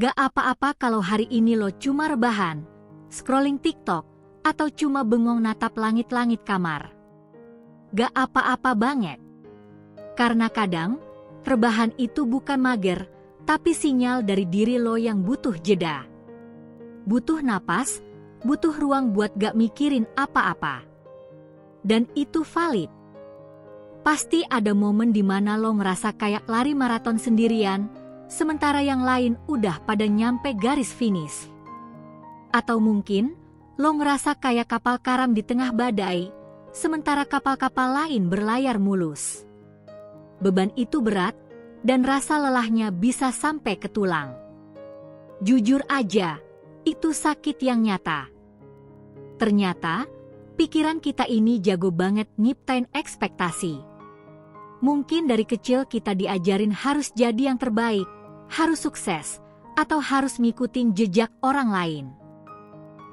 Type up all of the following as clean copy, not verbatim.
Gak apa-apa kalau hari ini lo cuma rebahan, scrolling TikTok, atau cuma bengong natap langit-langit kamar. Gak apa-apa banget. Karena kadang, rebahan itu bukan mager, tapi sinyal dari diri lo yang butuh jeda. Butuh napas, butuh ruang buat gak mikirin apa-apa. Dan itu valid. Pasti ada momen di mana lo ngerasa kayak lari maraton sendirian, sementara yang lain udah pada nyampe garis finish. Atau mungkin, lo ngerasa kayak kapal karam di tengah badai, sementara kapal-kapal lain berlayar mulus. Beban itu berat, dan rasa lelahnya bisa sampai ke tulang. Jujur aja, itu sakit yang nyata. Ternyata, pikiran kita ini jago banget nyiptain ekspektasi. Mungkin dari kecil kita diajarin harus jadi yang terbaik, harus sukses, atau harus ngikutin jejak orang lain.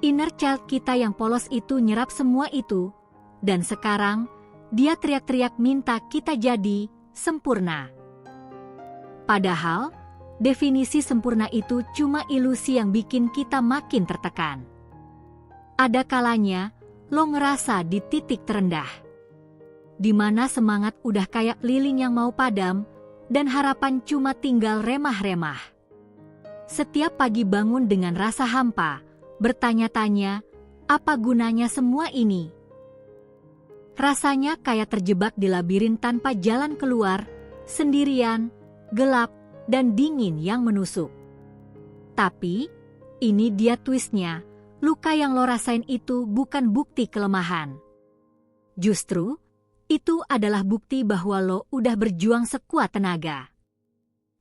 Inner child kita yang polos itu nyerap semua itu, dan sekarang, dia teriak-teriak minta kita jadi sempurna. Padahal, definisi sempurna itu cuma ilusi yang bikin kita makin tertekan. Ada kalanya, lo ngerasa di titik terendah, di mana semangat udah kayak lilin yang mau padam, dan harapan cuma tinggal remah-remah. Setiap pagi bangun dengan rasa hampa, bertanya-tanya, apa gunanya semua ini? Rasanya kayak terjebak di labirin tanpa jalan keluar, sendirian, gelap, dan dingin yang menusuk. Tapi, ini dia twistnya, luka yang lo rasain itu bukan bukti kelemahan. Justru, itu adalah bukti bahwa lo udah berjuang sekuat tenaga.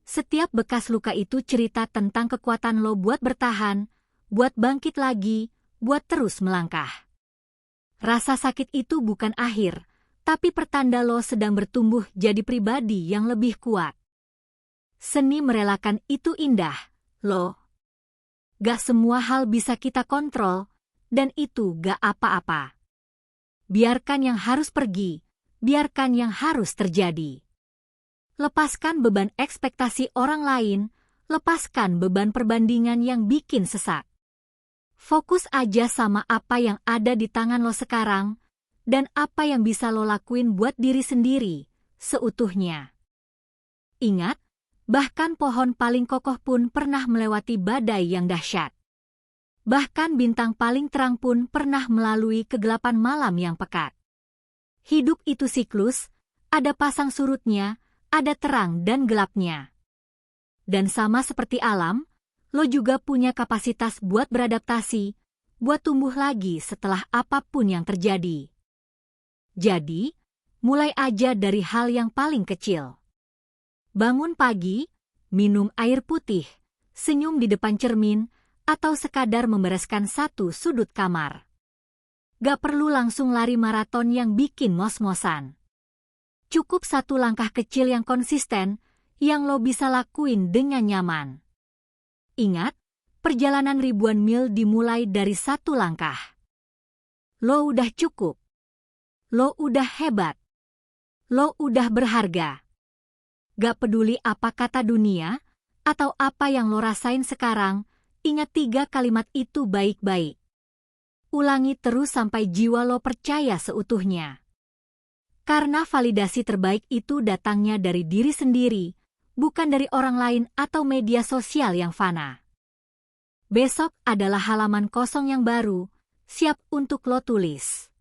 Setiap bekas luka itu cerita tentang kekuatan lo buat bertahan, buat bangkit lagi, buat terus melangkah. Rasa sakit itu bukan akhir, tapi pertanda lo sedang bertumbuh jadi pribadi yang lebih kuat. Seni merelakan itu indah, lo. Gak semua hal bisa kita kontrol, dan itu gak apa-apa. Biarkan yang harus pergi, biarkan yang harus terjadi. Lepaskan beban ekspektasi orang lain, lepaskan beban perbandingan yang bikin sesak. Fokus aja sama apa yang ada di tangan lo sekarang, dan apa yang bisa lo lakuin buat diri sendiri, seutuhnya. Ingat, bahkan pohon paling kokoh pun pernah melewati badai yang dahsyat. Bahkan bintang paling terang pun pernah melalui kegelapan malam yang pekat. Hidup itu siklus, ada pasang surutnya, ada terang dan gelapnya. Dan sama seperti alam, lo juga punya kapasitas buat beradaptasi, buat tumbuh lagi setelah apapun yang terjadi. Jadi, mulai aja dari hal yang paling kecil. Bangun pagi, minum air putih, senyum di depan cermin, atau sekadar membereskan satu sudut kamar. Gak perlu langsung lari maraton yang bikin ngos-ngosan. Cukup satu langkah kecil yang konsisten, yang lo bisa lakuin dengan nyaman. Ingat, perjalanan ribuan mil dimulai dari satu langkah. Lo udah cukup. Lo udah hebat. Lo udah berharga. Gak peduli apa kata dunia, atau apa yang lo rasain sekarang, ingat 3 kalimat itu baik-baik. Ulangi terus sampai jiwa lo percaya seutuhnya. Karena validasi terbaik itu datangnya dari diri sendiri, bukan dari orang lain atau media sosial yang fana. Besok adalah halaman kosong yang baru, siap untuk lo tulis.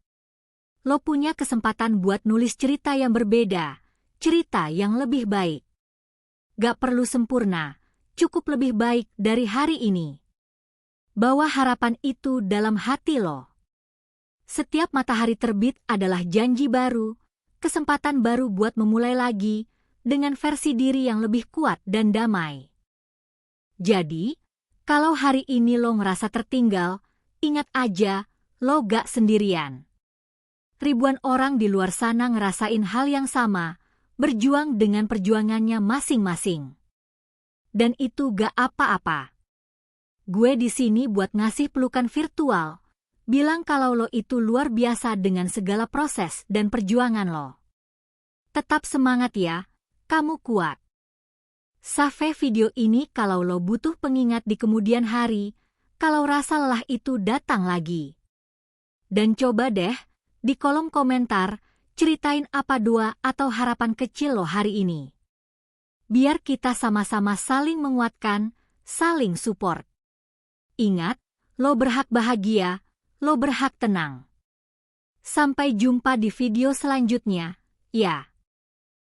Lo punya kesempatan buat nulis cerita yang berbeda, cerita yang lebih baik. Gak perlu sempurna, cukup lebih baik dari hari ini. Bawa harapan itu dalam hati lo. Setiap matahari terbit adalah janji baru, kesempatan baru buat memulai lagi, dengan versi diri yang lebih kuat dan damai. Jadi, kalau hari ini lo ngerasa tertinggal, ingat aja, lo gak sendirian. Ribuan orang di luar sana ngerasain hal yang sama, berjuang dengan perjuangannya masing-masing. Dan itu gak apa-apa. Gue di sini buat ngasih pelukan virtual, bilang kalau lo itu luar biasa dengan segala proses dan perjuangan lo. Tetap semangat ya, kamu kuat. Save video ini kalau lo butuh pengingat di kemudian hari, kalau rasa lelah itu datang lagi. Dan coba deh, di kolom komentar, ceritain apa doa atau harapan kecil lo hari ini. Biar kita sama-sama saling menguatkan, saling support. Ingat, lo berhak bahagia, lo berhak tenang. Sampai jumpa di video selanjutnya, ya.